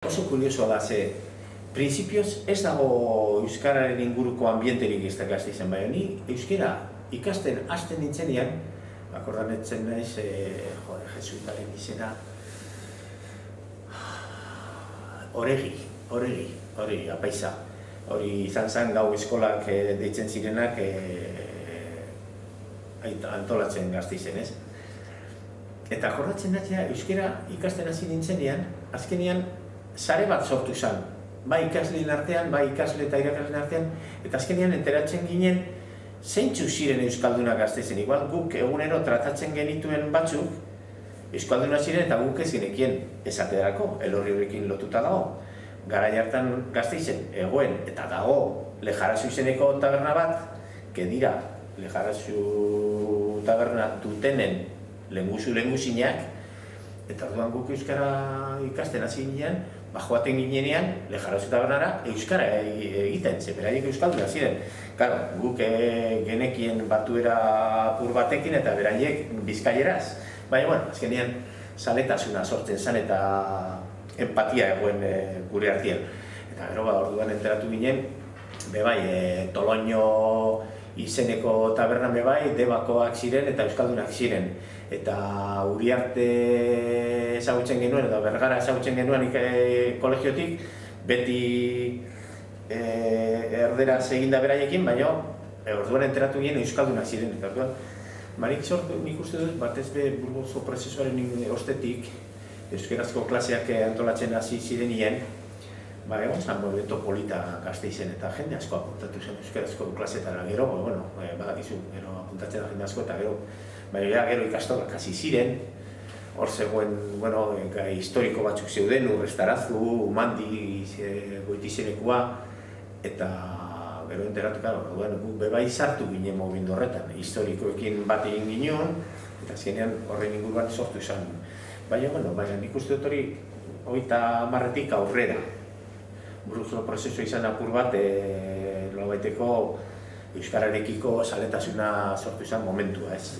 Oso kuriosoa da, ze printzipioz ez dago euskararen inguruko ambienterik ez da Gasteizen, baina ni euskara ikasten hasten nintzenean, akordanetzen naiz, jesuitaren izena, Oregi, apaiza. Hori izan zen gau eskolak deitzen zirenak antolatzen Gasteizen, ez? Eta akordatzen natzea, euskara ikasten hasi nintzenean, azkenean sare bat sortu zen, bai ikasleen artean, bai ikasle eta irakasleen artean, eta azkenean enteratzen ginen zeintzu ziren euskaldunak Gasteizen. Igual guk egunero tratatzen genituen batzuk, euskaldunak ziren eta guk ez genekien esaterako, Elorri horrekin lotuta dago. Garai hartan Gasteizen egoen eta dago Lejarazu izeneko taberna bat, que dira Lejarazu taberna dutenen lenguzinak, eta orduan guk euskara ikasten hasi ginean, joaten ginenean Lejarazu tabernara euskara egiten, ze beraiek euskaldunak ziren. Claro, guk genekien batuera apur batekin eta beraiek bizkaieraz. Baina, bueno, azkenean zaletasuna sortzen zen eta empatia egoen gure artean. Eta gero, orduan enteratu ginen, bebai, Toloño izeneko tabernan bebai, Debakoak ziren eta euskaldunak ziren. Eta Uriarte ezagutzen genuen, eta Bergara ezagutzen genuen kolegiotik, beti erderaz eginda beraiekin, baina orduan enteratu ginen euskaldunak ziren. Eta orduan, nik uste dut, batez be Burgoso prozesuaren ostetik, euskarazko klaseak antolatzen hasi zirenien, egon zan movimiento polita Gasteizen eta jende asko apuntatu zen euskarazko klasetara. Gero, badakizu, apuntatzen da jende asko eta gero, baina gero ikastolak hasi ziren, hor zegoen, historiko batzuk zeuden, Urrestarazu, Umandi, Goitizenekua, eta gero enteratu, guk bebai sartu ginen movimendu horretan, historikoekin bat egin ginen, eta azkenean horren inguruan sortu izan. Baina nik uste dut hori 30 aurrera. Burgoso prozesua izan apur bat, nolabaiteko euskararekiko zaletasuna sortu izan momentua, ez?